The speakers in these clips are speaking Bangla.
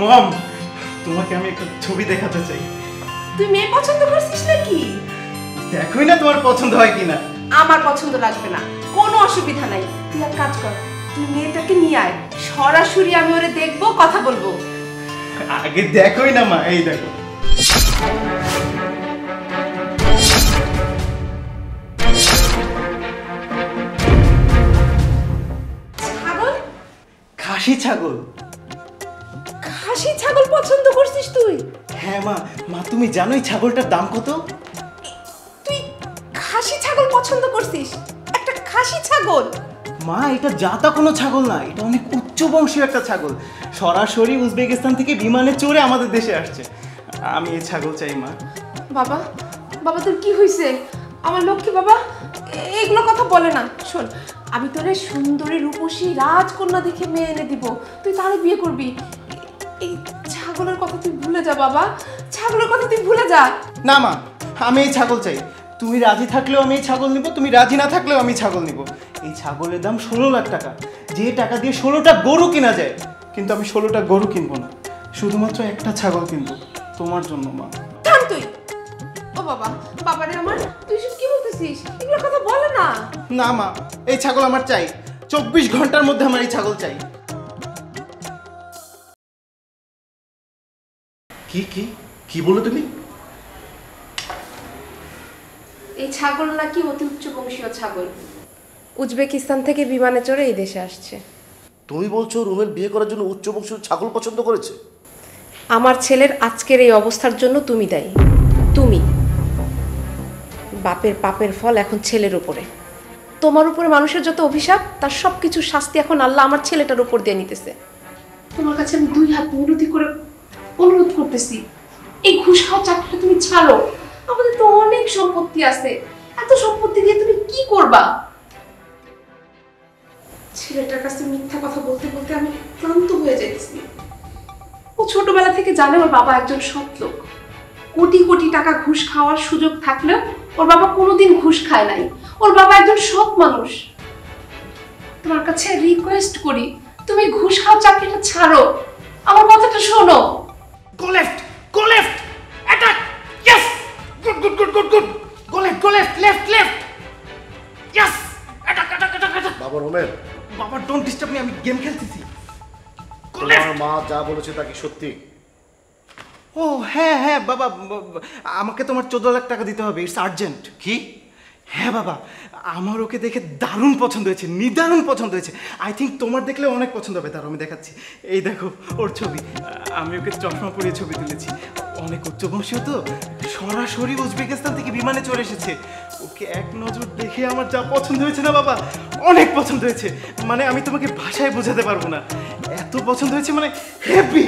মম, তোমাকে আমি একটা ছবি দেখাতে চাই। তুই মেয়ে পছন্দ করছিস নাকি? দেখোই না তোমার পছন্দ হয় কিনা। আমার পছন্দ লাগবে না, কোনো অসুবিধা নাই। তুই এক কাজ কর, তুই মেয়েটাকে নিয়ে আয়, সরাসরি আমি ওরে দেখবো, কথা বলবো। আগে দেখোই না মা, এই দেখো। ছাগল? খাসি ছাগল। খাসি ছাগল পছন্দ করছিস তুই? হ্যাঁ মা, মা তুমি জানো এই ছাগলটার দাম কত? তুই খাসি ছাগল পছন্দ করছিস? একটা খাসি ছাগল? মা এটা জাতা কোনো ছাগল না, এটা অনেক উচ্চ বংশীয় একটা ছাগল। সরাসরি উজবেকিস্তান থেকে বিমানে চড়ে আমাদের দেশে আসছে। আমি এই ছাগল চাই মা। বাবা, বাবা তোর কি হয়েছে? আমার লক্ষ্মী বাবা এগুলো কথা বলে না। শোন, আমি তোরে সুন্দরী রূপসী রাজকন্যা দেখে মেয়ে এনে দিব, তুই তারে বিয়ে করবি। এই ছাগলের কথা তুই ভুলে যা বাবা, ছাগলের কথা তুই ভুলে যা। না মা, আমি এই ছাগল চাই। তুমি রাজি থাকলেও আমি এই ছাগল নিব, তুমি রাজি না থাকলেও আমি ছাগল নিব। এই ছাগলের দাম 16 লাখ টাকা, যে টাকা দিয়ে 16টা গরু কেনা যায়। কিন্তু আমি 16টা গরু কিনবো না, শুধুমাত্র একটা ছাগল কিনবো তোমার জন্য মা। থাম তুই। ও বাবা, বাবারে আমার, তুই সব কি বলতেছিস? এগুলো কথা বলে না। না মা, এই ছাগল আমার চাই। 24 ঘন্টার মধ্যে আমার এই ছাগল চাই। কি কি কি বলে তুমি? এই ছাগল নাকি অতি উচ্চ বংশীয় ছাগল, উজবেকিস্তান থেকে বিমানে চড়ে এই দেশে আসছে। তুমি বলছো রুমের বিয়ে করার জন্য উচ্চ বংশের ছাগল পছন্দ করেছে? আমার ছেলের আজকের এই অবস্থার জন্য তুমি দায়ী। তুমি। বাপের পাপের ফল এখন ছেলের উপরে। তোমার উপরে মানুষের যত অভিশাপ, তার সবকিছু শাস্তি এখন আল্লাহ আমার ছেলেটার উপর দিয়ে নিতেছে। তোমার কাছে আমি 2 হাত মিনতি করে অনুরোধ করতেছি, এই ঘুষ খাওয়া চাকরিটা তুমি ছাড়ো। আমাদের তো অনেক সম্পত্তি আছে, এত সম্পত্তি দিয়ে তুমি কি করবা? ছেলেটার কাছে মিথ্যা কথা বলতে বলতে আমি ক্লান্ত হয়ে যাচ্ছি। ও ছোটবেলা থেকে জানে ওর বাবা একজন সৎ লোক। কোটি কোটি টাকা ঘুষ খাওয়ার সুযোগ থাকলেও ওর বাবা কোনোদিন ঘুষ খায় নাই। ওর বাবা একজন সৎ মানুষ। তোমার কাছে রিকোয়েস্ট করি, তুমি ঘুষ খাওয়ার চাকরিটা ছাড়ো, আমার কথাটা শোনো। Go left, go left, attack, yes, good good good good good, go left, go left, left left, yes, attack attack attack attack. বাবা রোমেন, বাবা ডোন্ট ডিস্টার্ব মি, আমি গেম খেলতেছি। তোমার মা যা বলেছে তা কি সত্যি? ও হ্যাঁ হ্যাঁ বাবা, আমাকে তোমার 14 লাখ টাকা দিতে হবে, ইটস আর্জেন্ট। কি? হ্যাঁ বাবা, আমার ওকে দেখে দারুণ পছন্দ হয়েছে, নিদারুণ পছন্দ হয়েছে। আই থিঙ্ক তোমার দেখলে অনেক পছন্দ হবে। তার আমি দেখাচ্ছি, এই দেখো ওর ছবি। আমি ওকে চশমা পরিয়ে ছবি তুলেছি। অনেক উচ্চবংশীয় তো, সরাসরি উজবেকিস্তান থেকে বিমানে চলে এসেছে। ওকে এক নজর দেখে আমার যা পছন্দ হয়েছে না বাবা, অনেক পছন্দ হয়েছে। মানে আমি তোমাকে ভাষায় বোঝাতে পারবো না, এত পছন্দ হয়েছে, মানে হ্যাপি।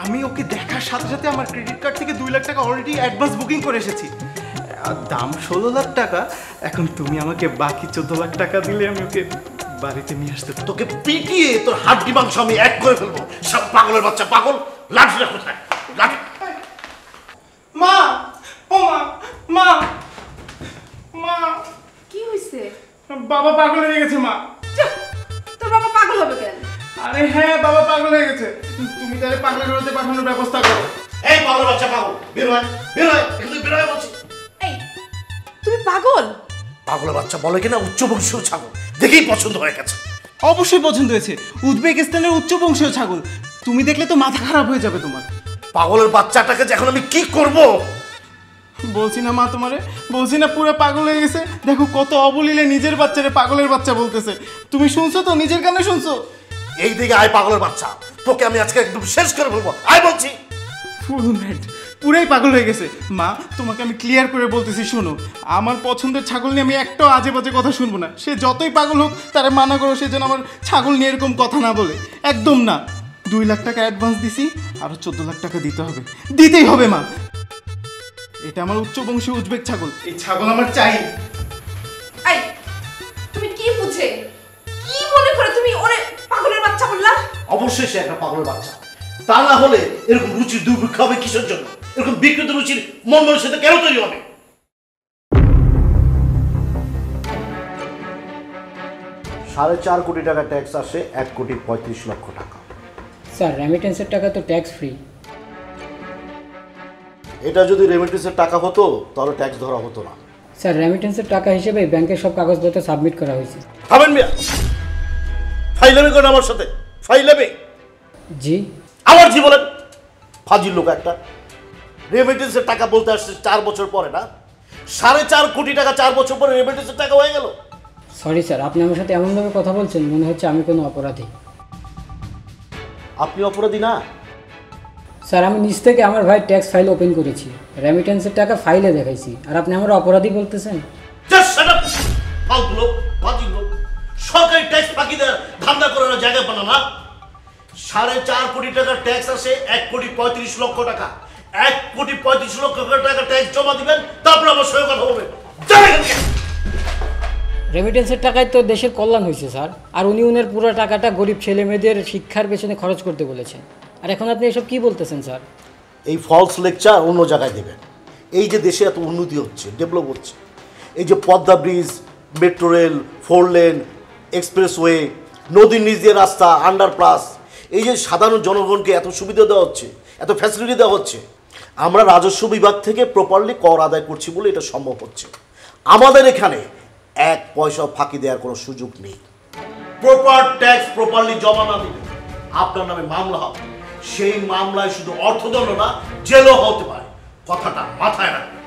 আমি ওকে দেখার সাথে সাথে আমার ক্রেডিট কার্ড থেকে 2 লাখ টাকা অলরেডি অ্যাডভান্স বুকিং করে এসেছি। দাম 16 লাখ টাকা। এখন তুমি আমাকে বাকি 14 লাখ টাকা দিলে আমি ওকে বাড়িতে নিয়ে আসতে পারবো। তোকে পিটিয়ে তোর হাড্ডি মাংস আমি এক করে ফেলবো। সব পাগলের বাচ্চা পাগল। লাঠিটা কোথায়? লাঠি। মা, ও মা, মা, মা, কি হয়েছে? বাবা পাগল হয়ে গেছে মা। তোর বাবা পাগল হবে কেন? আরে হ্যাঁ, বাবা পাগল হয়ে গেছে। তুমি তাহলে পাগলের ঘরেতে পাঠানোর ব্যবস্থা করো। এই পাগলের বাচ্চা পাগল, বের হয়, বের হয়, এখান থেকে বের হয় বলছি। এই, তুমি পাগল? পাগলের বাচ্চা বলে কিনা উচ্চ বংশীয় ছাগল, দেখেই পছন্দ হয়ে গেছে। অবশ্যই পছন্দ হয়েছে, উজবেকিস্তানের উচ্চ বংশীয় ছাগল। তুমি দেখলে তো মাথা খারাপ হয়ে যাবে তোমার। পাগলের বাচ্চাটাকে যে এখন আমি কি করব? বলছি না মা তোমারে, বলছি না পুরো পাগল হয়ে গেছে। দেখো কত অবলীলে নিজের বাচ্চারে পাগলের বাচ্চা বলতেছে। তুমি শুনছো তো, নিজের কানে শুনছো? এই দিকে আয় পাগলের বাচ্চা, তোকে আমি আজকে একদম শেষ করে ফেলবো। আয় বলছি। ফুল ম্যাড, পুরাই পাগল হয়ে গেছে। মা তোমাকে আমি ক্লিয়ার করে বলতেছি, শোনো, আমার পছন্দের ছাগল নিয়ে আমি একটাও আজে বাজে কথা শুনবো না। সে যতই পাগল হোক তারা মানা করো, সে যেন আমার ছাগল নিয়ে এরকম কথা না বলে, একদম না। 2 লাখ টাকা অ্যাডভান্স দিছি, আরো 14 লাখ টাকা দিতে হবে, দিতেই হবে মা। এটা আমার উচ্চ বংশীয় উজবেক ছাগল, এই ছাগল আমার চাই। এই, তুমি কি বুঝে, কি মনে করে তুমি ওরে পাগলের বাচ্চা বললা? অবশ্যই সে একটা পাগলের বাচ্চা, তা না হলে এরকম রুচির দুর্ভিক্ষ হবে কিসের জন্য? এরকম বিকৃত রুচির মন সাথে কেন তৈরি হবে? 4.5 কোটি টাকা ট্যাক্স আসে, 1.35 কোটি টাকা। স্যার রেমিটেন্সের টাকা তো ট্যাক্স ফ্রি। এটা যদি রেমিটেন্সের টাকা হতো তাহলে ট্যাক্স ধরা হতো না। স্যার রেমিটেন্সের টাকা হিসেবে ব্যাংকের সব কাগজপত্র সাবমিট করা হয়েছে। থামেন মিয়া, ফাইলামি করেন আমার সাথে, ফাইলামি। জি আমার জীবনের ফাজিল লোক একটা। রেমিটেন্সের টাকা বলতে আসছে 4 বছর পরে না, 4.5 কোটি টাকা 4 বছর পরে রেমিটেন্সের টাকা হয়ে গেল। সরি স্যার, আপনি আমার সাথে এমনভাবে কথা বলছেন মনে হচ্ছে আমি কোনো অপরাধী। আপনি অপরাধী না। স্যার আমি নিজ থেকে আমার ভাই ট্যাক্স ফাইল ওপেন করেছি, রেমিটেন্সের টাকা ফাইলে দেখাইছি, আর আপনি আমার অপরাধী বলতেছেন? Just shut up. ফালতু লোক, ফাজিল লোক। সরকারি ট্যাক্স ফাঁকি দেওয়ার ধান্দা করার জায়গা পানা না। 4.5 কোটি টাকার ট্যাক্স আসে 1,35,00,000 টাকা। 1,35,00,000 টাকা ট্যাক্স জমা দিবেন, তারপর আমার সঙ্গে কথা বলবেন। রেমিটেন্সের টাকায় তো দেশের কল্যাণ হয়েছে স্যার, আর উনি উনের পুরো টাকাটা গরিব ছেলে মেয়েদের শিক্ষার পেছনে খরচ করতে বলেছেন, আর এখন আপনি এসব কি বলতেছেন স্যার? এই ফলস লেকচার অন্য জায়গায় দেবেন। এই যে দেশে এত উন্নতি হচ্ছে, ডেভেলপ হচ্ছে, এই যে Padma bridge, metro rail, 4 lane, expressway, নদীর নিচ দিয়ে রাস্তা, আন্ডারপাস, এই যে সাধারণ জনগণকে এত সুবিধা দেওয়া হচ্ছে, এত ফ্যাসিলিটি দেওয়া হচ্ছে, আমরা রাজস্ব বিভাগ থেকে প্রপারলি কর আদায় করছি বলে এটা সম্ভব হচ্ছে। আমাদের এখানে 1 পয়সা ফাঁকি দেওয়ার কোনো সুযোগ নেই। প্রপার ট্যাক্স প্রপারলি জমা না দিলে আপনার নামে মামলা হবে। সেই মামলায় শুধু অর্থদণ্ড না, জেলও হতে পারে। কথাটা মাথায় রাখবেন।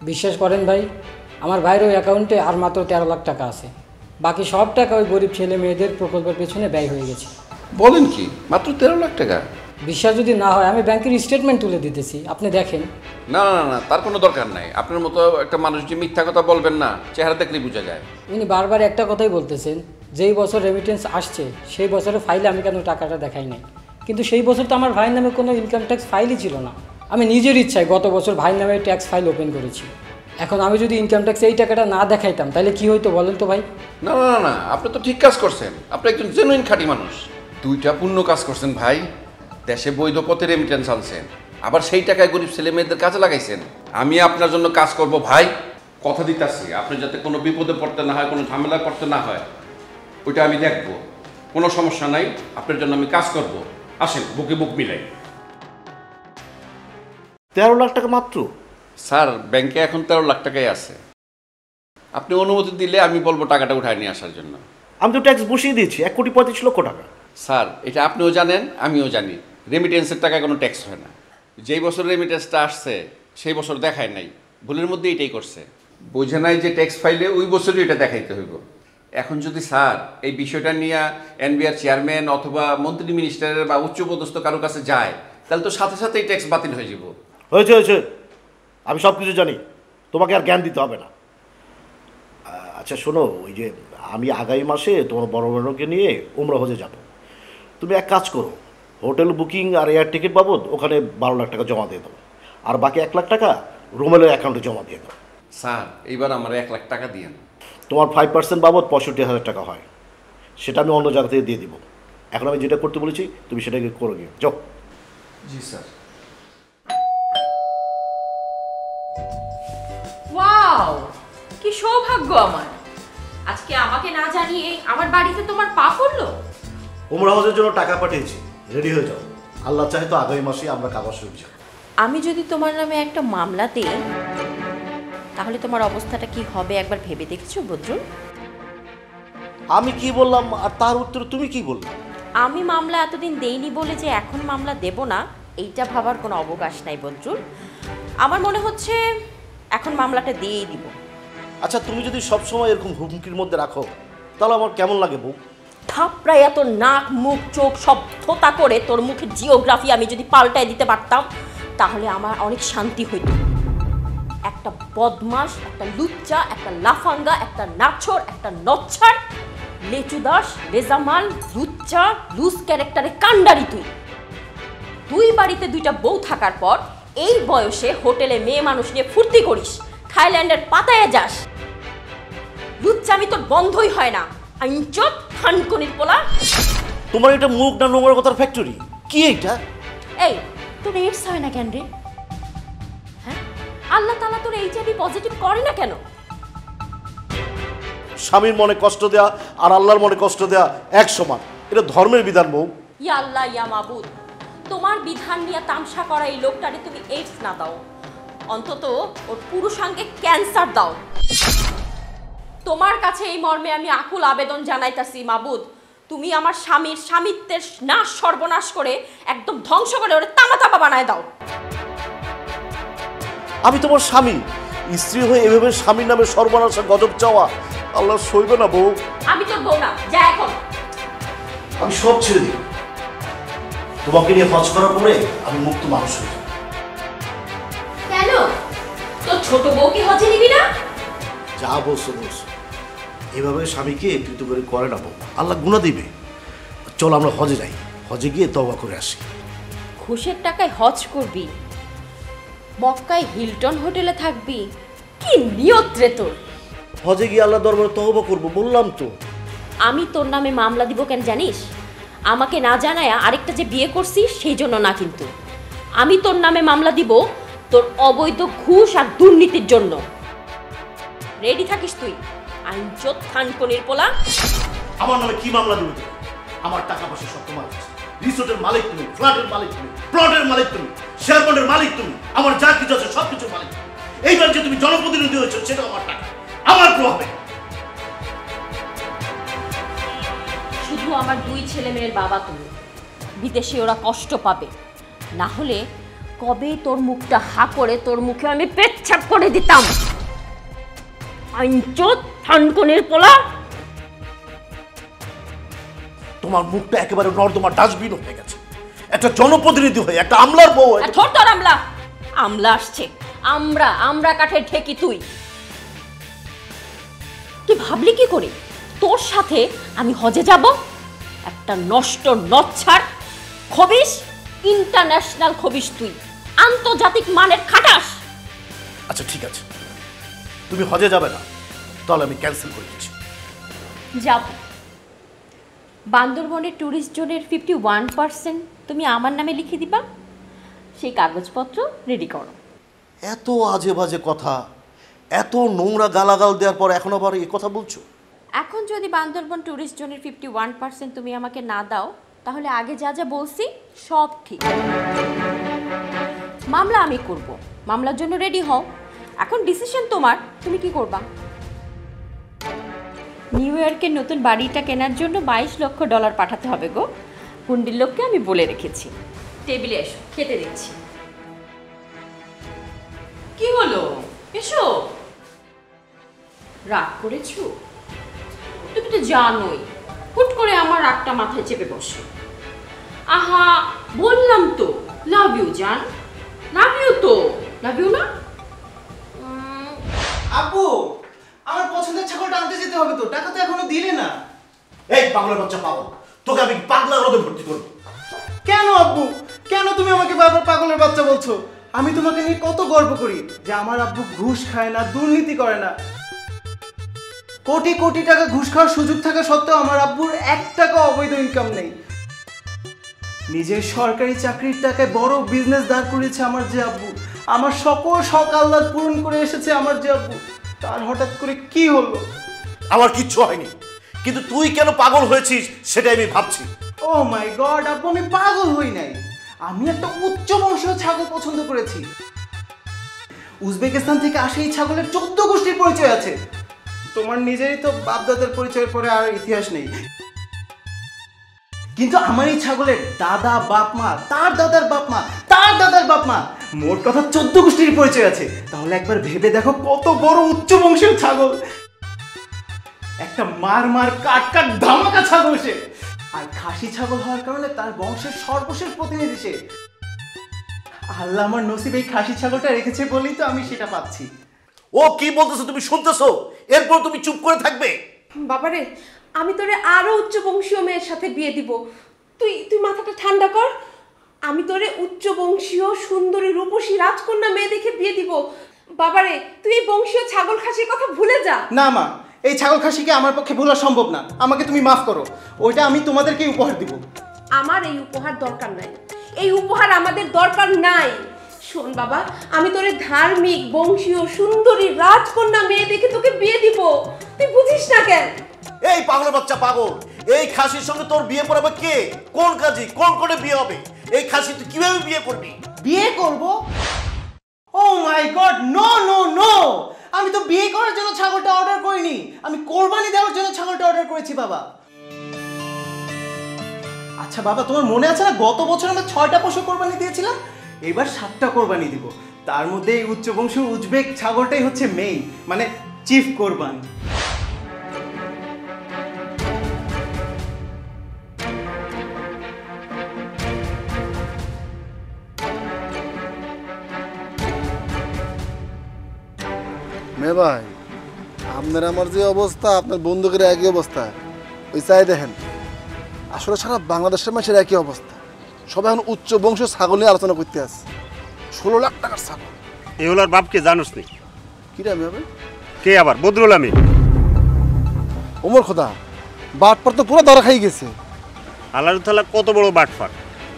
বিশ্বাস করেন ভাই, আমার ভাইয়ের ওই অ্যাকাউন্টে আর মাত্র 13 লাখ টাকা আছে, বাকি সব টাকা ওই গরিব ছেলে মেয়েদের প্রকল্পের পেছনে ব্যয় হয়ে গেছে। বলেন কি, মাত্র 13 লাখ টাকা? বিশ্বাস যদি না হয় আমি ব্যাংকের স্টেটমেন্ট তুলে দিতেছি, আপনি দেখেন। না না না, তার কোনো দরকার নাই। আপনার মতো একটা মানুষ যে মিথ্যা কথা বলবেন না, চেহারা দেখলেই বোঝা যায়। উনি বারবার একটা কথাই বলতেছেন, যেই বছর রেমিটেন্স আসছে সেই বছরের ফাইলে আমি কেন টাকাটা দেখাই নাই, কিন্তু সেই বছর তো আমার ভাইয়ের নামে কোনো ইনকাম ট্যাক্স ফাইলই ছিল না। আমি নিজের ইচ্ছায় গত বছর ভাইয়ের নামে ট্যাক্স ফাইল ওপেন করেছি। এখন আমি যদি ইনকাম ট্যাক্সে এই টাকাটা না দেখাইতাম তাহলে কি হইতো বলেন তো ভাই? না না না, আপনি তো ঠিক কাজ করছেন। আপনি একজন জেনুইন খাঁটি মানুষ। 2টা পূর্ণ কাজ করছেন ভাই। দেশে বৈধ পথে রেমিটেন্স আনছেন, আবার সেই টাকায় গরিব ছেলে মেয়েদের কাজে লাগাইছেন। আমি আপনার জন্য কাজ করব ভাই, কথা দিতেছি। আপনি যাতে কোনো বিপদে পড়তে না হয়, কোনো ঝামেলায় পড়তে না হয়, ওইটা আমি দেখব। কোনো সমস্যা নাই, আপনার জন্য আমি কাজ করব। আসেন, বুকে বুক মিলাই। 13 লাখ টাকা মাত্র? স্যার ব্যাংকে এখন 13 লাখ টাকাই আছে। আপনি অনুমতি দিলে আমি বলবো টাকাটা উঠায় নিয়ে আসার জন্য। আমি তো ট্যাক্স বসিয়ে দিয়েছি 1,35,00,000 টাকা। স্যার এটা আপনিও জানেন, আমিও জানি, রেমিটেন্সের টাকায় কোনো ট্যাক্স হয় না। যেই বছর রেমিটেন্সটা আসছে সেই বছর দেখায় নাই, ভুলের মধ্যে এটাই করছে। বোঝে নাই যে ট্যাক্স ফাইলে ওই বছরই এটা দেখাইতে হইব। এখন যদি স্যার এই বিষয়টা নিয়ে এনবিআর চেয়ারম্যান অথবা মন্ত্রী মিনিস্টারের বা উচ্চপদস্থ কারো কাছে যায়, তাহলে তো সাথে সাথেই ট্যাক্স বাতিল হয়ে যাব। হয়েছে হয়েছে, আমি সব কিছু জানি, তোমাকে আর জ্ঞান দিতে হবে না। আচ্ছা শোনো, ওই যে আমি আগামী মাসে তোমার বড় বড়কে নিয়ে উমরা হজে যাব। তুমি এক কাজ করো, হোটেল বুকিং আর এয়ার টিকিট বাবদ ওখানে 12 লাখ টাকা জমা দিয়ে দাও, আর বাকি 1 লাখ টাকা রুমেলের অ্যাকাউন্টে জমা দিয়ে দাও। স্যার এইবার আমার 1 লাখ টাকা দিয়েন। তোমার 5% বাবদ 65,000 টাকা হয়, সেটা আমি অন্য জায়গা থেকে দিয়ে দিব। এখন আমি যেটা করতে বলেছি তুমি সেটাকে করে দিও, যাও। জি স্যার। ওয়াও, কি সৌভাগ্য আমার! আজকে আমাকে না জানিয়ে আমার বাড়িতে তোমার পা পড়লো। উমরা হজের জন্য টাকা পাঠিয়েছি, রেডি হয়ে যাও। আল্লাহ চাহে তো আগামী মাসে আমরা কাবা শরীফ যাব। আমি যদি তোমার নামে একটা মামলা দিই তাহলে তোমার অবস্থাটা কি হবে একবার ভেবে দেখেছো বদরুল? আমি কি বললাম আর তার উত্তরে তুমি কি বললে? আমি মামলা এতদিন দেইনি বলে যে এখন মামলা দেব না এইটা ভাবার কোনো অবকাশ নাই বদরুল। আমার মনে হচ্ছে এখন মামলাটা দিয়েই দিব। আচ্ছা তুমি যদি সবসময় এরকম হুমকির মধ্যে রাখো তাহলে আমার কেমন লাগে বউ? থাপড়ায় এত নাক মুখ চোখ সব থোতা করে তোর মুখের জিওগ্রাফি আমি যদি পাল্টায় দিতে পারতাম তাহলে আমার অনেক শান্তি হইত। একটা বদমাস, একটা লুচ্চা, একটা লাফাঙ্গা, একটা নাছর, একটা নচ্ছার, লেচুদাস, রেজামাল, লুচ্চা, লুজ ক্যারেক্টারে কাণ্ডারি তুই বাড়িতে 2টা বউ থাকার পর এই বয়সে হোটেলে মেয়ে মানুষ নিয়ে ফুর্তি করিস, থাইল্যান্ডের পাতায় যাস। লুচ্চামি তোর বন্ধই হয় না। আইনচোদ খানকনির পোলা। তোমার এটা মুখ না নোংরা কথার ফ্যাক্টরি? কি এটা? এই তোর এইডস হয় না কেন রে? হ্যাঁ, আল্লাহ তাআলা তোর এইচআইভি পজিটিভ করে না কেন? স্বামীর মনে কষ্ট দেয়া আর আল্লাহর মনে কষ্ট দেয়া এক সমান, এটা ধর্মের বিধান বউ। ইয়া আল্লাহ ইয়া মাবুদ, তোমার বিধান নিয়ে তামসা করা এই লোকটারে তুমি এইডস না দাও, অন্তত ওর পুরুষাঙ্গে ক্যান্সার দাও। তোমার কাছে এই মর্মে আমি আকুল আবেদন জানাইতাছি মাবুদ, তুমি আমার স্বামীর স্বামিত্বের নাশ সর্বনাশ করে একদম ধ্বংস করে ওরে তামা বানায় দাও। আমি তোমার স্বামী, স্ত্রী হয়ে এভাবে স্বামীর নামে সর্বনাশা গজব চাওয়া আল্লাহ সইবে না বউ। আমি তোর বউ না, যা এখন। আমি সব ছেড়ে দিই, তোমাকে নিয়ে হজ করার পরে আমি মুক্ত মানুষ হই। কেন তোর ছোট বউকে হজে নিবি না? যা বলছো বলছো, এভাবে স্বামীকে কৃত করে না বউ, আল্লাহ গুনাহ দিবে। চল আমরা হজে যাই, হজে গিয়ে তওবা করে আসি। ঘুষের টাকায় হজ করবি, মক্কায় হিলটন হোটেলে থাকবি, কি নিয়ত রে তোর? হজে গিয়ে আল্লাহ দরবারে তওবা করব বললাম তো। আমি তোর নামে মামলা দিব কেন জানিস? আমাকে না জানায়া আরেকটা যে বিয়ে করছিস সেই জন্য না, কিন্তু আমি তোর নামে মামলা দিব তোর অবৈধ ঘুষ আর দুর্নীতির জন্য। রেডি থাকিস তুই, আইনচোদ থানকনির পোলা। আমার নামে কি মামলা দিবে তুমি? আমার টাকা পয়সা সব তোমার কাছে, রিসোর্টের মালিক তুমি, ফ্ল্যাটের মালিক তুমি, প্লটের মালিক তুমি, শেয়ার বন্ডের মালিক তুমি, আমার যা কিছু আছে সব কিছুর মালিক। এইবার যে তুমি জনপ্রতিনিধি হয়েছো সেটা আমার টাকা, আমার প্রভাবে। শুধু আমার দুই ছেলে মেয়ের বাবা তুমি, বিদেশে ওরা কষ্ট পাবে, না হলে কবে তোর মুখটা হা করে তোর মুখে আমি পেচ্ছাপ করে দিতাম। আইনচোদ থানকনির পোলা। তোমার মুখটা একেবারে নর্দমা ডাস্টবিন হয়ে গেছে। একটা জনপ্রতিনিধি হয়ে একটা আমলার বউ হয়ে। ধর তোর আমলা, আমলা আসছে। আমরা কাঠের ঠেকি তুই। তুই ভাবলি কি করে তোর সাথে আমি হজে যাব? একটা নষ্ট নচ্ছার খবিস, ইন্টারন্যাশনাল খবিস তুই, আন্তর্জাতিক মানের খাটাস। আচ্ছা ঠিক আছে, তুমি হজে যাবে না, তাহলে আমি ক্যান্সেল করে দিচ্ছি। যাব। বান্দরবনের ট্যুরিস্ট জোনের 51% তুমি আমার নামে লিখে দিবা, সেই কাগজপত্র রেডি করো। এত আজে বাজে কথা, এত নোংরা গালাগাল দেওয়ার পর এখন আবার এই কথা বলছো? এখন যদি বান্দরবন ট্যুরিস্ট জোনের 51% তুমি আমাকে না দাও, তাহলে আগে যা যা বলছি সব ঠিক। মামলা আমি করব, মামলার জন্য রেডি হও। এখন ডিসিশন তোমার, তুমি কি করবা। নিউ ইয়র্কের নতুন বাড়িটা কেনার জন্য $22 লক্ষ পাঠাতে হবে গো। হুন্ডির লোককে আমি বলে রেখেছি। টেবিলে এসো, খেতে দিচ্ছি। কি হলো, এসো। রাগ করেছো? তুমি তো জানোই হুট করে আমার রাগটা মাথায় চেপে বসে। আহা, বললাম তো লাভ ইউ জান, লাভ ইউ তো, লাভ ইউ না? আপু, আমার পছন্দের ছাগলটা আনতে যেতে হবে তো, টাকা তো এখনো দিলে না। এই পাগলের বাচ্চা পাগল, তোকে আমি পাগলা রোদে ভর্তি করবো। কেন আব্বু, কেন তুমি আমাকে বারবার পাগলের বাচ্চা বলছো? আমি তোমাকে নিয়ে কত গর্ব করি যে আমার আব্বু ঘুষ খায় না, দুর্নীতি করে না। কোটি কোটি টাকা ঘুষ খাওয়ার সুযোগ থাকা সত্ত্বেও আমার আব্বুর 1 টাকা অবৈধ ইনকাম নেই। নিজের সরকারি চাকরির টাকায় বড় বিজনেস দাঁড় করিয়েছে আমার যে আব্বু, আমার সকল শখ আহ্লাদ পূরণ করে এসেছে আমার যে আব্বু, তার হঠাৎ করে কি হলো? আমার কিচ্ছু হয়নি, কিন্তু তুই কেন পাগল হয়েছিস সেটাই আমি ভাবছি। ও মাই গড আব্বু, আমি পাগল হই নাই। আমি একটা উচ্চ বংশীয় ছাগল পছন্দ করেছি। উজবেকিস্তান থেকে আসে এই ছাগলের 14 গোষ্ঠীর পরিচয় আছে। তোমার নিজেরই তো বাপদাদার পরিচয়ের পরে আর ইতিহাস নেই, কিন্তু আমার এই ছাগলের দাদা বাপ মা, তার দাদার বাপ মা, তার দাদার বাপ মা, মোট কথা 14 গোষ্ঠীর পরিচয় আছে। তাহলে একবার ভেবে দেখো কত বড় উচ্চ বংশীয় ছাগল। একটা মার কাট ধামাকা ছাগল সে। আর খাসি ছাগল হওয়ার কারণে তার বংশের সর্বশেষ প্রতিনিধি সে। আল্লাহ আমার নসিবে এই খাসি ছাগলটা রেখেছে বলেই তো আমি সেটা পাচ্ছি। ও কি বলতেছো তুমি শুনতেছো? এরপর তুমি চুপ করে থাকবে? বাবারে, আমি তোরে আরো উচ্চ বংশীয় মেয়ের সাথে বিয়ে দিব। তুই মাথাটা ঠান্ডা কর। আমি তোরে উচ্চ বংশীয় সুন্দরী রূপসী রাজকন্যা মেয়ে দেখে বিয়ে দিব। বাবারে, তুই এই বংশীয় ছাগল খাসির কথা ভুলে যা। না মা, এই ছাগল খাসিকে আমার পক্ষে ভোলা সম্ভব না। আমাকে তুমি মাফ করো, ওইটা আমি তোমাদেরকে উপহার দিব। আমার এই উপহার দরকার নাই। এই উপহার আমাদের দরকার নাই। শোন বাবা, আমি তোরে ধার্মিক বংশীয় সুন্দরী রাজকন্যা মেয়ে দেখে তোকে বিয়ে দিব, তুই বুঝিস না কেন? এই পাগলের বাচ্চা পাগল, এই খাসির সঙ্গে তোর বিয়ে পড়াবে কে? কোন কাজী? কোন করে বিয়ে হবে? এই খাসি তুই কিভাবে বিয়ে করবি? বিয়ে করব? ও মাই গড, নো নো নো! আমি তো বিয়ে করার জন্য ছাগলটা অর্ডার করিনি, আমি কোরবানি দেওয়ার জন্য ছাগলটা অর্ডার করেছি বাবা। আচ্ছা বাবা, তোমার মনে আছে না গত বছর আমরা 6টা পশু কোরবানি দিয়েছিলাম? এবার 7টা কোরবানি দিব। তার মধ্যে এই উচ্চবংশীয় উজবেক ছাগলটাই হচ্ছে মেইন, মানে চিফ কোরবান। মে ভাই, আপনার আমার যে অবস্থা, আপনার বন্ধুকের একই অবস্থা। ওই চাই দেখেন, আসলে সারা বাংলাদেশের মানুষের একই অবস্থা। সবাই এখন উচ্চ বংশ ছাগল নিয়ে আলোচনা করতে আসছে। 16 লাখ টাকার ছাগল। এগুলোর বাপকে জানোস নি? কি আমি হবে? কে আবার? বদরুল আমি। ওমর খোদা, বাটপার তো পুরো ধরা খাই গেছে। আল্লাহ তাআলা কত বড় বাটপার!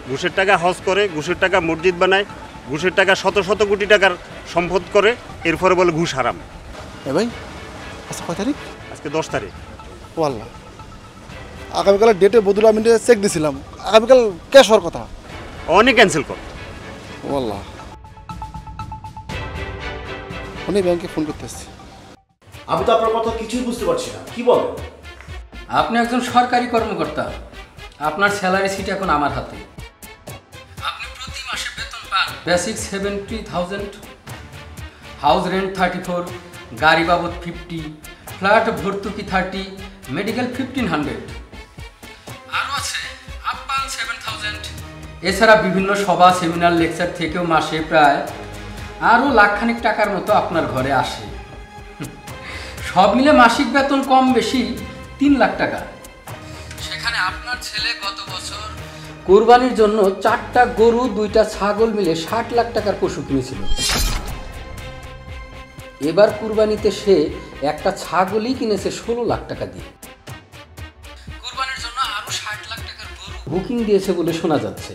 ঘুষের টাকা হজ করে, ঘুষের টাকা মসজিদ বানায়, ঘুষের টাকা শত শত কোটি টাকার সম্পদ করে, এরপরে বলে ঘুষ হারাম। এ ভাই, আচ্ছা কয় তারিখ? আজকে 10 তারিখ। ও আল্লাহ, আগামীকালের ডেটে বদুল আমি চেক দিছিলাম, আগামীকাল ক্যাশ হওয়ার কথা। অনেক ক্যান্সেল কর। ও আল্লাহ, উনি ব্যাংকে ফোন করতেছি। আমি তো আপনার কথা কিছুই বুঝতে পারছি না, কি বলেন? আপনি একজন সরকারি কর্মকর্তা, আপনার স্যালারি সিট এখন আমার হাতে। আপনি প্রতি মাসে বেতন পান বেসিক 70,000, হাউস রেন্ট 34, গাড়ি বাবদ 50, ফ্ল্যাট ভর্তুকি 30, মেডিকেল 1500, আরও আছে আপ্যায়ন 7,000। এছাড়া বিভিন্ন সভা সেমিনার লেকচার থেকেও মাসে প্রায় আরও লাখখানিক টাকার মতো আপনার ঘরে আসে। সব মিলে মাসিক বেতন কম বেশি 3 লাখ টাকা। সেখানে আপনার ছেলে গত বছর কোরবানির জন্য 4টা গরু 2টা ছাগল মিলে 60 লাখ টাকার পশু কিনেছিল। এবার কুরবানিতে সে একটা ছাগলই কিনেছে 16 লাখ টাকা দিয়ে। কুরবানির জন্য আরো 60 লাখ টাকার গরু বুকিং দিয়েছে বলে শোনা যাচ্ছে।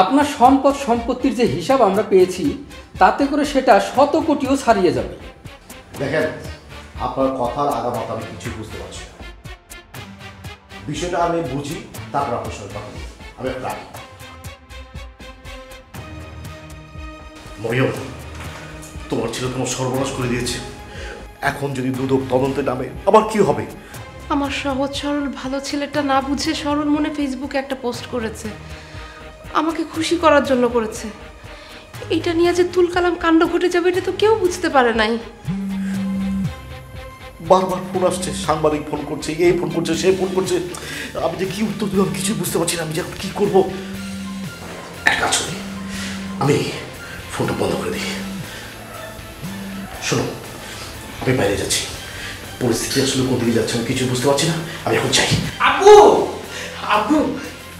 আপনার সম্পত্তির যে হিসাব আমরা পেয়েছি, তাতে করে সেটা 100 কোটিও ছাড়িয়ে যাবে। দেখেন, আপনার কথার আগামাথা আমি কিছু বুঝতে পারছি না। বিষয়টা আমি বুঝি, তারপর আপনার সঙ্গে কথা বলি। আমি রাখি। মরিয়ম, তোমার ছেলে তোমার সর্বনাশ করে দিয়েছে। এখন যদি দুদক তদন্তে নামে, আবার কি হবে? আমার সহজ সরল ভালো ছেলেটা না বুঝে সরল মনে ফেসবুকে একটা পোস্ট করেছে, আমাকে খুশি করার জন্য করেছে। এটা নিয়ে যে তুলকালাম কাণ্ড ঘটে যাবে এটা তো কেউ বুঝতে পারে নাই। বারবার ফোন আসছে, সাংবাদিক ফোন করছে, এই ফোন করছে, সে ফোন করছে। আমি যে কি উত্তর দেবো আমি কিছুই বুঝতে পারছি না। আমি যে কি করবো? এক কাজ করি, আমি ফোনটা বন্ধ করে দিই। শোনো, আমি বাইরে যাচ্ছি, পরিস্থিতি আসলে কোন দিকে যাচ্ছে আমি কিছু বুঝতে পারছি না। আমি এখন চাই। আব্বু, আব্বু,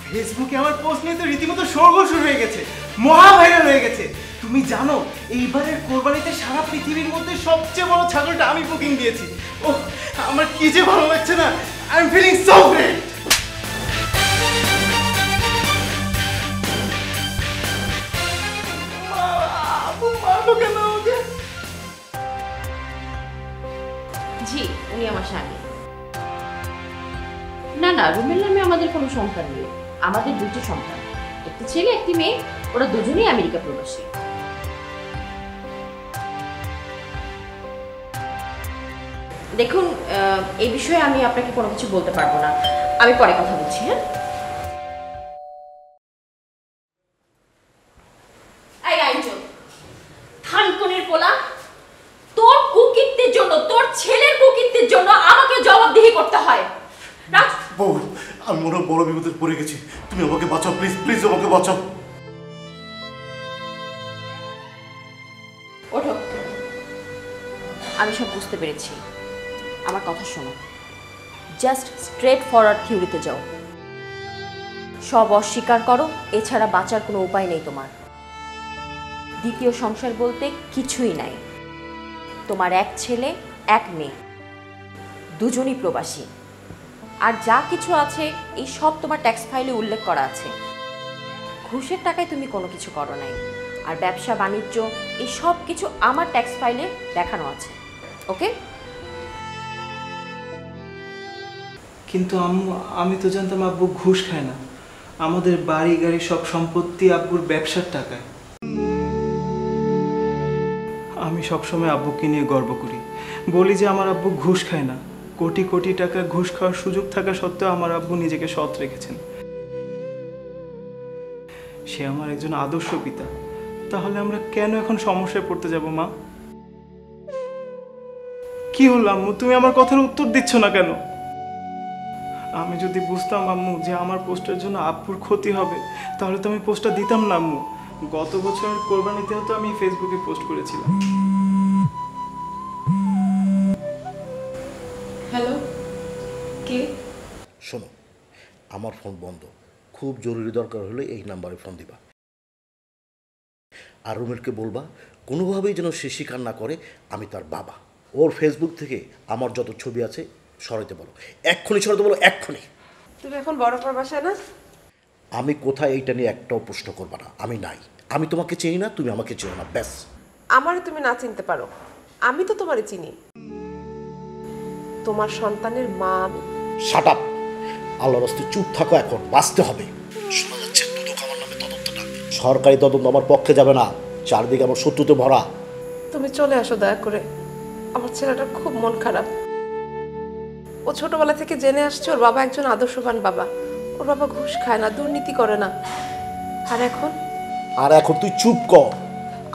ফেসবুকে আমার পোস্ট নিয়ে তো রীতিমতো শোরগোল শুরু হয়ে গেছে, মহা ভাইরাল হয়ে গেছে। তুমি জানো এইবারের কোরবানিতে সারা পৃথিবীর মধ্যে সবচেয়ে বড় ছাগলটা আমি বুকিং দিয়েছি। ওহ, আমার কি যে ভালো লাগছে না। I am feeling so great. আব্বু মারলো কেন ওকে? জি, উনি আমার স্বামী। না না, রুমের নামে আমাদের কোনো সন্তান নেই। আমাদের 2টি সন্তান, একটি ছেলে একটি মেয়ে। ওরা দুজনেই আমেরিকা প্রবাসী। দেখুন, এই বিষয়ে আমি আপনাকে কোনো কিছু বলতে পারবো না, আমি পরে কথা বলছি। হ্যাঁ, এই আইনজো থানকুনির পোলা, তোর কুকীর্তির জন্য, তোর ছেলের কুকীর্তির জন্য আমাকে জবাবদিহি করতে হয়। বউ, আমি মনে হয় বড় বিপদে পড়ে গেছি। তুমি আমাকে বাঁচাও, প্লিজ প্লিজ, আমাকে বাঁচাও। ওঠো, আমি সব বুঝতে পেরেছি। আমার কথা শোনো, জাস্ট স্ট্রেট ফরওয়ার্ড থিওরিতে যাও, সব অস্বীকার করো, এছাড়া বাঁচার কোনো উপায় নেই তোমার। দ্বিতীয় সংসার বলতে কিছুই নাই। তোমার এক ছেলে এক মেয়ে, দুজনই প্রবাসী। আর যা কিছু আছে এই সব তোমার ট্যাক্স ফাইলে উল্লেখ করা আছে। ঘুষের টাকায় তুমি কোনো কিছু করো নাই, আর ব্যবসা বাণিজ্য এই সব কিছু আমার ট্যাক্স ফাইলে দেখানো আছে। ওকে? কিন্তু আম্মু, আমি তো জানতাম আব্বু ঘুষ খায় না। আমাদের বাড়ি গাড়ি সব সম্পত্তি আব্বুর ব্যবসার টাকায়। আমি সবসময় আব্বুকে নিয়ে গর্ব করি, বলি যে আমার আব্বু ঘুষ খায় না। কোটি কোটি টাকা ঘুষ খাওয়ার সুযোগ থাকা সত্ত্বেও আমার আব্বু নিজেকে সৎ রেখেছেন। সে আমার একজন আদর্শ পিতা। তাহলে আমরা কেন এখন সমস্যায় পড়তে যাব মা? কি হলো আম্মু, তুমি আমার কথার উত্তর দিচ্ছ না কেন? আমি যদি বুঝতাম আম্মু যে আমার পোস্টের জন্য আব্বুর ক্ষতি হবে, তাহলে তো আমি পোস্টটা দিতাম না আম্মু। গত বছর কোরবানিতে তো আমি ফেসবুকে পোস্ট করেছিলাম। হ্যালো, কে? শোনো, আমার ফোন বন্ধ, খুব জরুরি দরকার হলে এই নাম্বারে ফোন দিবা। আর রুমেলকে বলবা কোনোভাবেই যেন সে স্বীকার না করে আমি তার বাবা। ওর ফেসবুক থেকে আমার যত ছবি আছে সরাইতে বলো, এক্ষুনি সরাতে বলো, এক্ষুনি। তুমি এখন বড় বাসায় না? আমি কোথায় এইটা নিয়ে একটাও প্রশ্ন করবা না, আমি নাই। আমি তোমাকে চিনি না, তুমি আমাকে চিনো না, ব্যাস। আমারে তুমি না চিনতে পারো, আমি তো তোমারে চিনি। তোমার সন্তানের মা আমি। শাট আপ, আল্লাহর রাস্তায় চুপ থাকো, এখন বাঁচতে হবে। শোনা যাচ্ছে দুদক আমার নামে তদন্ত ডাকবে। সরকারি তদন্ত আমার পক্ষে যাবে না, চারদিকে আমার শত্রুতে ভরা। তুমি চলে আসো দয়া করে, আমার ছেলেটার খুব মন খারাপ। ও ছোটবেলা থেকে জেনে আসছে ওর বাবা একজন আদর্শবান বাবা। ওর বাবা ঘুষ খায় না, দুর্নীতি করে না। আর এখন তুই চুপ কর।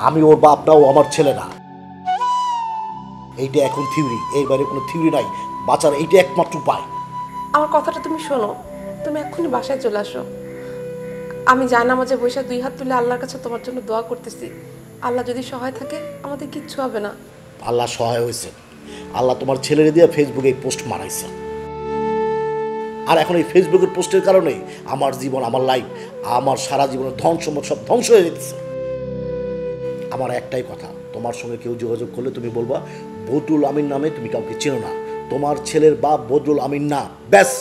আমি ওর বাপ না, ও আমার ছেলে না। এইটা এখন থিওরি, এর বাইরে কোনো থিওরি নাই। বাঁচার এইটা একমাত্র উপায়। আমার কথাটা তুমি শোনো, তুমি এক্ষুনি বাসায় চলে আসো। আমি জায়নামাজে বসে 2 হাত তুলে আল্লাহর কাছে তোমার জন্য দোয়া করতেছি। আল্লাহ যদি সহায় থাকে আমাদের কিচ্ছু হবে না। আল্লাহ সহায় হয়েছে। আল্লাহ তোমার ছেলেরে দিয়ে ফেসবুকে এই পোস্ট মারাইছে। আর এখন এই ফেসবুকের পোস্টের কারণে আমার জীবন, আমার লাইফ, আমার সারা জীবনের ধন সম্পদ সব ধ্বংস হয়ে যেতেছে। আমার একটাই কথা, তোমার সঙ্গে কেউ যোগাযোগ করলে তুমি বলবা বদরুল আমিন নামে তুমি কাউকে চেনো না, তোমার ছেলের বাপ বদরুল আমিন না, ব্যাস।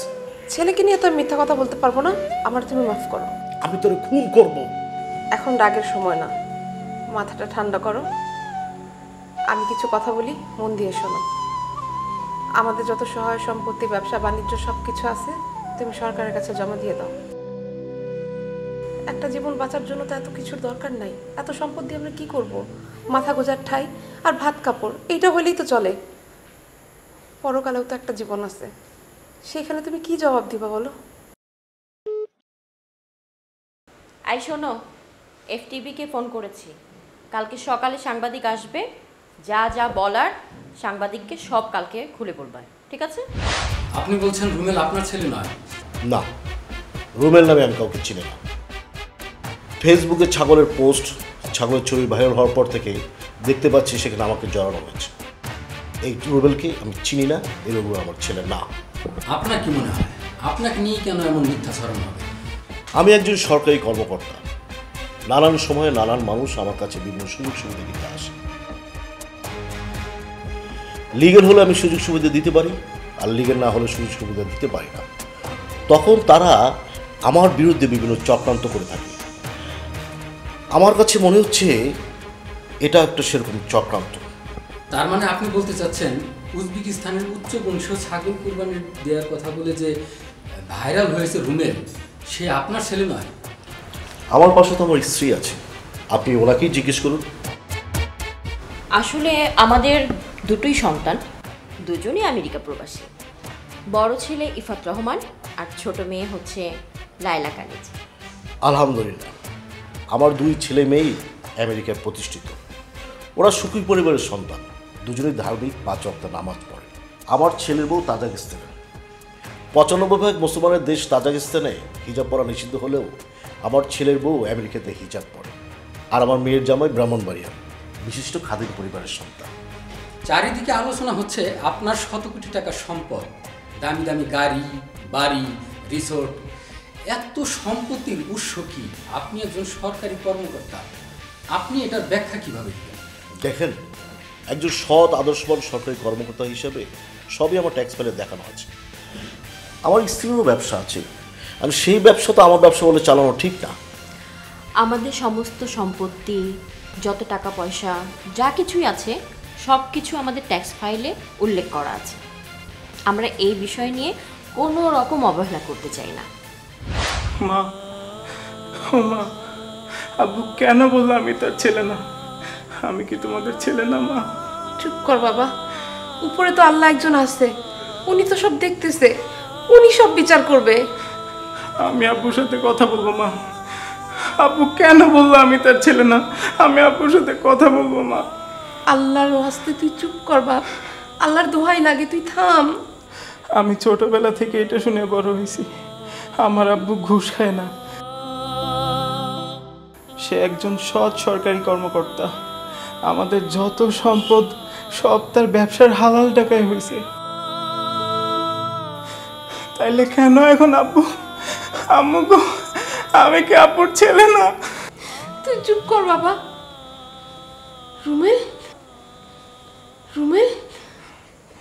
ছেলেকে নিয়ে তো আমি মিথ্যা কথা বলতে পারবো না, আমার তুমি মাফ করো। আমি তোরে খুন করব। এখন রাগের সময় না, মাথাটা ঠান্ডা করো। আমি কিছু কথা বলি, মন দিয়ে শোনো। আমাদের যত সহায় সম্পত্তি, ব্যবসা বাণিজ্য সব কিছু আছে, তুমি সরকারের কাছে জমা দিয়ে দাও। একটা জীবন বাঁচার জন্য তো এত কিছুর দরকার নাই। এত সম্পদ দিয়ে আমরা কি করব? মাথা গোজার ঠাই আর ভাত কাপড়, এইটা হলেই তো চলে। পরকালেও তো একটা জীবন আছে, সেখানে তুমি কি জবাব দিবা বলো? আই শোনো, এফটিবিকে ফোন করেছি, কালকে সকালে সাংবাদিক আসবে। যা যা বলার সাংবাদিককে সব কালকে খুলে বলবেন, ঠিক আছে? আপনি বলছেন রুমেল আপনার ছেলে নয়? না, রুমেল নামে আমি কাউকে চিনি না। ফেসবুকে ছাগলের পোস্ট, ছাগলের ছবি ভাইরাল হওয়ার পর থেকে দেখতে পাচ্ছি সেখানে আমাকে জড়ানো হয়েছে। এই রুবেলকে আমি চিনি না, এই রুবেল আমার ছেলে না। আপনার কি মনে হয় আপনাকে নিয়ে কেন এমন মিথ্যা ছড়ানো হবে? আমি একজন সরকারি কর্মকর্তা। নানান সময়ে নানান মানুষ আমার কাছে বিভিন্ন সুযোগ সুবিধা দিতে আসে। লিগেল হলে আমি সুযোগ সুবিধা দিতে পারি, আর লিগেল না হলে সুযোগ সুবিধা দিতে পারি না। তখন তারা আমার বিরুদ্ধে বিভিন্ন চক্রান্ত করে থাকে। আমার কাছে মনে হচ্ছে এটা একটা সেরকম চক্রান্ত। তার মানে আপনি বলতে চাচ্ছেন উজবেকিস্তানের উচ্চ বংশ ছাগল কুরবানির দেওয়ার কথা বলে যে ভাইরাল হয়েছে রুমেল, সে আপনার ছেলে নয়? আমার পাশে তো আমার স্ত্রী আছে, আপনি ওনাকেই জিজ্ঞেস করুন। আসলে আমাদের দুটোই সন্তান, দুজনই আমেরিকা প্রবাসী। বড় ছেলে ইফাত রহমান আর ছোট মেয়ে হচ্ছে লায়লা কানিজ। আলহামদুলিল্লাহ, আমার 2 ছেলে মেয়েই আমেরিকায় প্রতিষ্ঠিত। ওরা সুখী পরিবারের সন্তান, দুজনেই ধার্মিক, 5 ওয়াক্ত নামাজ পড়ে। আমার ছেলের বউ তাজিকিস্তানে। 95% মুসলমানের দেশ তাজিকিস্তানে হিজাব পরা নিষিদ্ধ হলেও আমার ছেলের বউ আমেরিকাতে হিজাব পরে। আর আমার মেয়ের জামাই ব্রাহ্মণবাড়িয়া, বিশিষ্ট খাদিম পরিবারের সন্তান। চারিদিকে আলোচনা হচ্ছে আপনার শত কোটি টাকার সম্পদ, দামি দামি গাড়ি, বাড়ি, রিসোর্ট। এত সম্পত্তির উৎস কি? আপনি একজন সরকারি কর্মকর্তা, আপনি এটার ব্যাখ্যা কিভাবে দিবেন? দেখেন, একজন সৎ আদর্শবান সরকারি কর্মকর্তা হিসেবে সবই আমার ট্যাক্স ফাইলে দেখানো আছে। আমার স্ত্রীরও ব্যবসা আছে, আর সেই ব্যবসা তো আমার ব্যবসা বলে চালানো ঠিক না। আমাদের সমস্ত সম্পত্তি, যত টাকা পয়সা যা কিছুই আছে সব কিছু আমাদের ট্যাক্স ফাইলে উল্লেখ করা আছে। আমরা এই বিষয় নিয়ে কোনো রকম অবহেলা করতে চাই না। মা, ও মা, আব্বু কেন বললো আমি তার ছেলে না? আমি কি তোমাদের ছেলে না মা? চুপ কর বাবা, উপরে তো আল্লাহ একজন আছে, উনি তো সব দেখতেছে, উনি সব বিচার করবে। আমি আব্বুর সাথে কথা বলবো মা। আব্বু কেন বললো আমি তার ছেলে না? আমি আব্বুর সাথে কথা বলবো মা। আল্লাহর ওয়াস্তে তুই চুপ কর বাপ, আল্লাহর দোহাই লাগে, তুই থাম। আমি ছোটবেলা থেকে এটা শুনে বড় হয়েছি, আমার আব্বু ঘুষ খায় না। সে একজন সৎ সরকারি কর্মকর্তা। আমাদের যত সম্পদ সব তার ব্যবসার হালাল টাকায় হয়েছে। তাইলে কেন এখন আব্বু আম্মু গো, আমি কি আব্বুর ছেলে না? তুই চুপ কর বাবা। রুমেল, রুমেল,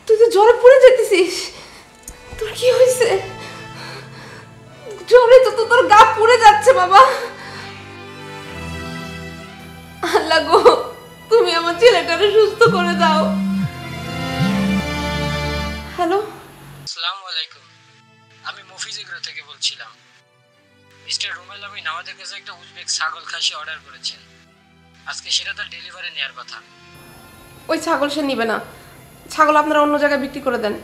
তুই তো জ্বরে পড়ে যেতেছিস, তোর কি হয়েছে? জ্বরে তো তোর গা পুড়ে যাচ্ছে বাবা। আল্লাহ গো, তুমি আমার ছেলেটাকে সুস্থ করে দাও। হ্যালো, আসসালামু আলাইকুম, আমি মফিজুর থেকে বলছিলাম। মিস্টার রুমেল আমিন আমাদের কাছে একটা উজবেক ছাগল খাসি অর্ডার করেছেন। আজকে সেটা তার ডেলিভারি নেওয়ার কথা। ওই ছাগল সে নিবে না, ছাগল আপনারা অন্য জায়গায় বিক্রি করে দেন।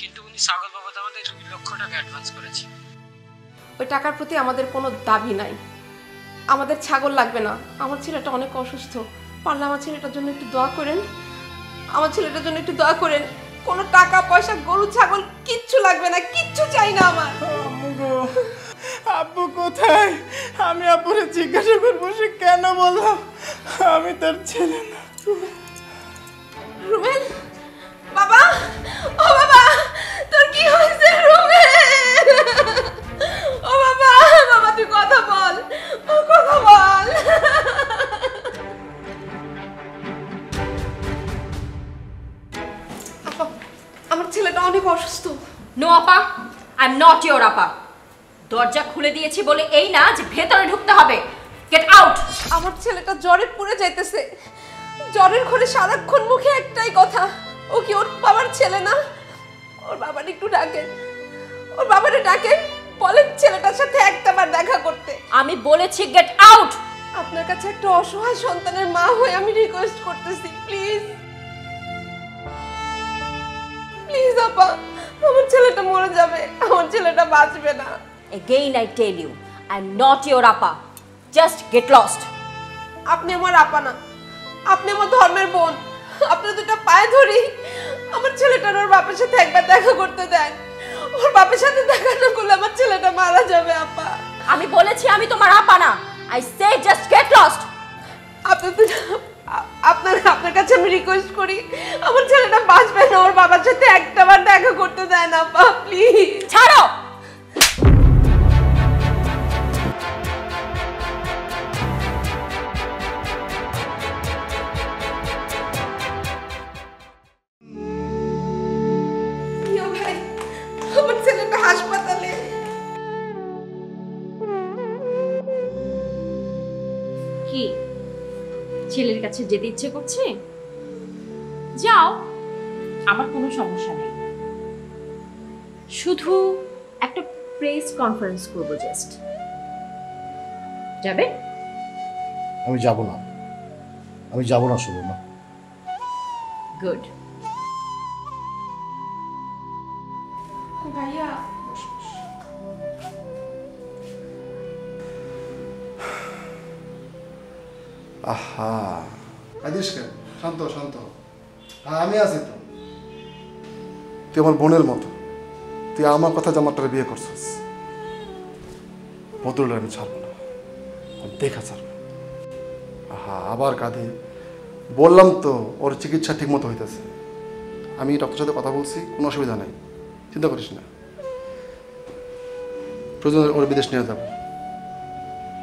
কিন্তু উনি ছাগল বাবদ আমাদের 2 লক্ষ টাকা অ্যাডভান্স করেছে। ওই টাকার প্রতি আমাদের কোনো দাবি নাই। আমাদের ছাগল লাগবে না, আমার ছেলেটা অনেক অসুস্থ, পারলে আমার ছেলেটার জন্য একটু দোয়া করেন। আমার ছেলেটার জন্য একটু দোয়া করেন। কোনো টাকা পয়সা গরু ছাগল কিচ্ছু লাগবে না, কিচ্ছু চাই না আমার। আম্মু গো, আব্বু কোথায়? আমি আব্বুরে জিজ্ঞাসা করবো সে কেন বললো আমি তার ছেলে না। রুমেল বাবা, ও বাবা, তোর কি হয়েছে রুমেল? ও বাবা, বাবা তুই কথা বল, ও কথা বল। আপা, আমার ছেলেটা অনেক অসুস্থ। নো আপা, আই এম নট ইওর আপা। দরজা খুলে দিয়েছি বলে এই না যে ভেতরে ঢুকতে হবে। Get out. আমার ছেলেটা জ্বরে পুড়ে যাইতেছে, জ্বরের ঘরে সারাক্ষণ মুখে একটাই কথা, ও কি ওর বাবার ছেলে না? ওর বাবার একটু ডাকেন, ওর বাবারে ডাকেন, বলেন ছেলেটার সাথে একটাবার দেখা করতে। আমি বলেছি গেট আউট। আপনার কাছে একটা অসহায় সন্তানের মা হয়ে আমি রিকোয়েস্ট করতেছি, প্লিজ প্লিজ আপা, আমার ছেলেটা মরে যাবে, আমার ছেলেটা বাঁচবে না। Again I tell you, I am not your appa. Just get lost. আপনি আমার আপা না, আপনি আমার ধর্মের বোন। আপনার দুটো পায়ে ধরি, আমার ছেলেটার ওর বাপের সাথে একবার দেখা করতে দেন। ওর বাপের সাথে দেখা না করলে আমার ছেলেটা মারা যাবে আপা। আমি বলেছি আমি তোমার আপা না। I say just get lost. আপনার কাছে আমি রিকোয়েস্ট করি, আমার ছেলেটা বাঁচবে না, ওর বাবার সাথে একটাবার দেখা করতে দেন আপা, প্লিজ। ছাড়ো। ভাই, আমার ছেলেটা হাসপাতালে। কি ছেলের কাছে যেতে ইচ্ছে করছে? যাও, আমার কোনো সমস্যা নেই। শুধু একটা প্রেস কনফারেন্স করবো জাস্ট। যাবে? আমি যাব না, আমি যাব না শুভ না। গুড। ভাইয়া, আহা কাঁদিস কেন? শান্ত শান্ত। হ্যাঁ আমি আছি তো। তুই আমার বোনের মতো, তুই আমার কথা জামাটারে বিয়ে করছিস। বদরুলের আমি ছাড়বো না, দেখা ছাড়বো। আহা আবার কাঁদে। বললাম তো ওর চিকিৎসা ঠিক মতো হইতেছে। আমি ডক্টরের সাথে কথা বলছি, কোনো অসুবিধা নেই, চিন্তা করিস না। প্রয়োজন ওর বিদেশ নিয়ে যাবো।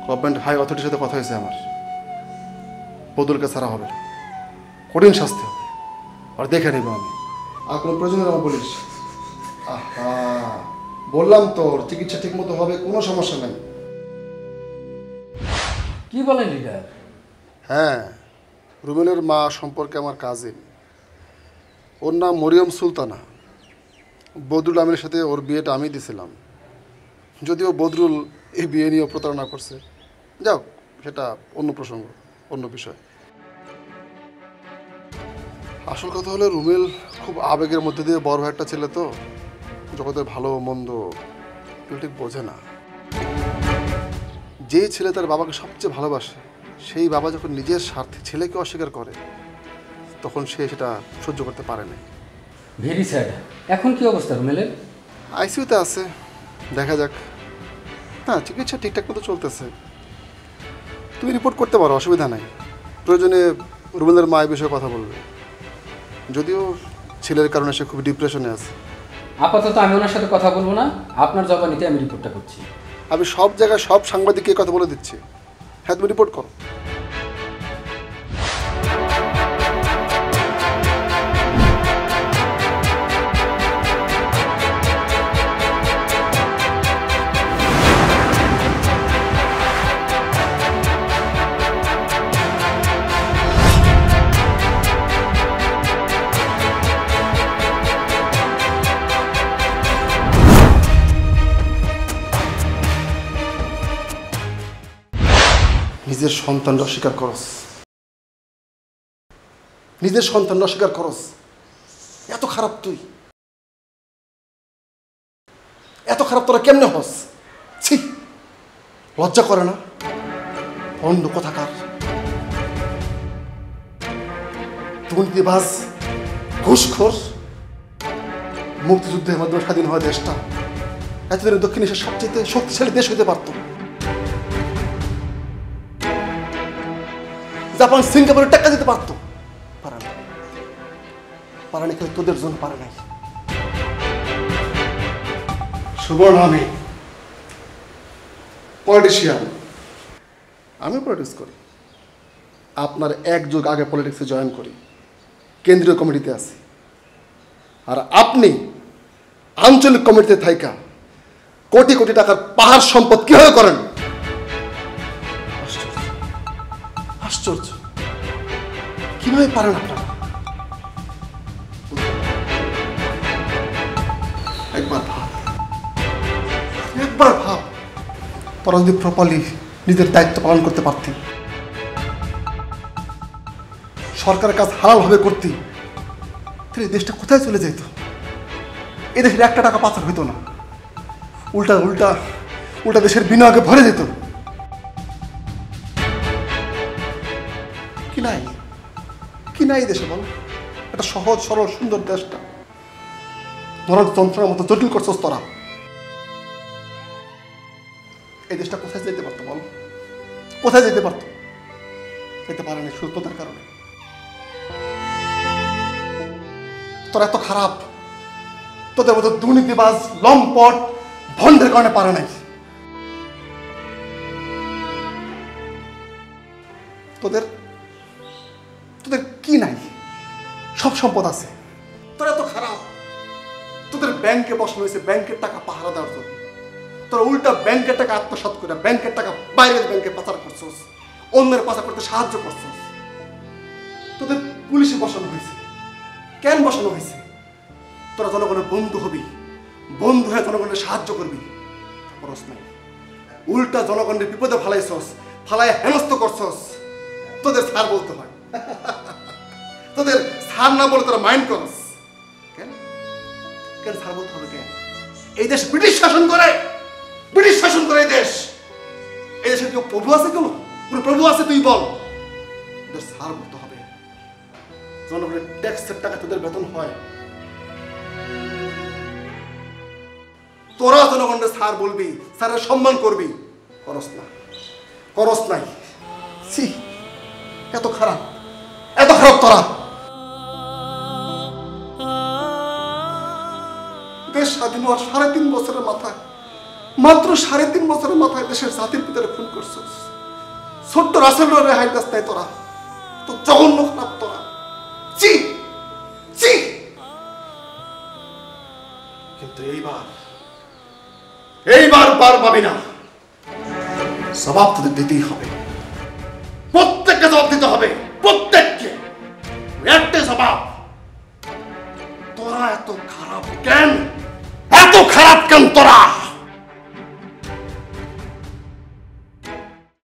গভর্নমেন্ট হাই অথরিটির সাথে কথা হয়েছে আমার। বদরুলকে ছাড়া হবে না, কঠিন শাস্তি হবে, আর দেখে নেব আমি। আর কোনো প্রয়োজন আমার বলিস। আহা বললাম তো ওর চিকিৎসা ঠিক মতো হবে, কোনো সমস্যা নেই। কি বলেন লিডার? হ্যাঁ, রুবেলের মা সম্পর্কে আমার কাজিন, ওর নাম মরিয়ম সুলতানা। বদরুল আমিরের সাথে ওর বিয়েটা আমি দিয়েছিলাম, যদিও বদরুল এই বিয়ে নিয়ে প্রতারণা করছে। যাও, সেটা অন্য প্রসঙ্গ, অন্য বিষয়। আসল কথা হলো রুবেল খুব আবেগের মধ্যে দিয়ে বড় একটা ছেলে, তো জগতের ভালো মন্দ ঠিক বোঝে না। যে ছেলে তার বাবাকে সবচেয়ে ভালোবাসে, সেই বাবা যখন নিজের স্বার্থে ছেলেকে অস্বীকার করে, তখন সে সেটা সহ্য করতে পারে না। Very sad. এখন কি অবস্থা রুমেলের? আইসিইউতে আছে, দেখা যাক। হ্যাঁ, চিকিৎসা ঠিকঠাক মতো চলতেছে। তুমি রিপোর্ট করতে পারো, অসুবিধা নাই। প্রয়োজনে রুবেলের মা এই বিষয়ে কথা বলবে, যদিও ছেলের কারণে সে খুব ডিপ্রেশনে আছে। আপাতত আমি ওনার সাথে কথা বলবো না, আপনার জবানিতে আমি রিপোর্টটা করছি। আমি সব জায়গায় সব সাংবাদিককে কথা বলে দিচ্ছি। হ্যাঁ, তুমি রিপোর্ট করো। নিজের সন্তানরা অস্বীকার করস, নিজের সন্তানরা অস্বীকার করস। এত খারাপ তুই, এত খারাপ তোরা কেমনে হস? ছি, লজ্জা করে না? অন্ধ কথাকার, দুর্নীতিবাজ, ঘুষখোর। মুক্তিযুদ্ধের মাধ্যমে স্বাধীন হওয়া দেশটা এতদিনে দক্ষিণ এশিয়ার সবচেয়ে শক্তিশালী দেশ হতে পারত। জাপান সিঙ্গাপুরে টাকা দিতে পারতো, পারে না। পারে না, কেউ তোদের জন্য পারে নাই। সুবর্ণ, আমি পলিটিশিয়ান, আমি পলিটিক্স করি। আপনার এক যুগ আগে পলিটিক্সে জয়েন করি, কেন্দ্রীয় কমিটিতে আছি। আর আপনি আঞ্চলিক কমিটিতে থাইকা কোটি কোটি টাকার পাহাড় সম্পদ কিভাবে করেন? আশ্চর্য, কিভাবে পারেন আপনারা? একবার ভাব, একবার ভাব, তোরা যদি প্রপারলি নিজের দায়িত্ব পালন করতে পারতি, সরকারের কাজ হালালভাবে করতি, তাহলে এই দেশটা কোথায় চলে যেত? এই দেশের একটা টাকা পাচার হইতো না, উল্টা উল্টা উল্টা দেশের বিনিয়োগে ভরে যেত। কি নাই, কি নাই দেশে বল? একটা সহজ সরল সুন্দর দেশটা নরক যন্ত্রণার মতো জটিল করছস তোরা। এই দেশটা কোথায় যেতে পারতো বল? কোথায় যেতে পারতো? যেতে পারেনি শুধু তোদের কারণে। তোরা এত খারাপ, তোদের মতো দুর্নীতিবাজ, লম্পট, ভণ্ডের কারণে পারে নাই। তোদের তোদের কি নাই? সব সম্পদ আছে। তোরা এত খারাপ, তোদের ব্যাংকে বসানো হয়েছে ব্যাংকের টাকা পাহারা দেওয়ার জন্য। তোরা উল্টা ব্যাংকের টাকা আত্মসাৎ করে ব্যাংকের টাকা বাইরের ব্যাংকে পাচার করছস, অন্যের পাচার করতে সাহায্য করছস। তোদের পুলিশে বসানো হয়েছে। কেন বসানো হয়েছে? তোরা জনগণের বন্ধু হবি, বন্ধু হয়ে জনগণের সাহায্য করবি। খরচ নাই, উল্টা জনগণের বিপদে ফালাইছস, ফালাই হেনস্থ করছস। তোদের স্যার বলতে হয়, তোদের স্যার না বলে তোরা মাইন্ড করস। কেন কেন স্যার বলতে হবে? কেন? এই দেশ ব্রিটিশ শাসন করে, ব্রিটিশ শাসন করে এই দেশ। এই দেশের কেউ প্রভু আছে? কেন কোনো প্রভু আছে? তুই বল। তোদের স্যার বলতে হবে। জনগণের ট্যাক্সের টাকা তোদের বেতন হয়। তোরা জনগণের স্যার বলবি, স্যারের সম্মান করবি। করস না, করস নাই। ছি, এত খারাপ, এত খারাপ তোরা। দেশ স্বাধীন হওয়ার 3.5 বছরের মাথায়, মাত্র 3.5 বছরের মাথায় দেশের জাতির পিতারে খুন করছিস। ছোট্ট রাসেলের রেহাই দাস নাই তোরা। তো জঘন্য খারাপ তোরা। ছি ছি। কিন্তু এইবার পার পাবি না। জবাব তোদের দিতেই হবে। জবাব দিতে হবে, প্রত্যেককে। একটাই জবাব, তোরা এত খারাপ কেন? এত খারাপ কেন তোরা?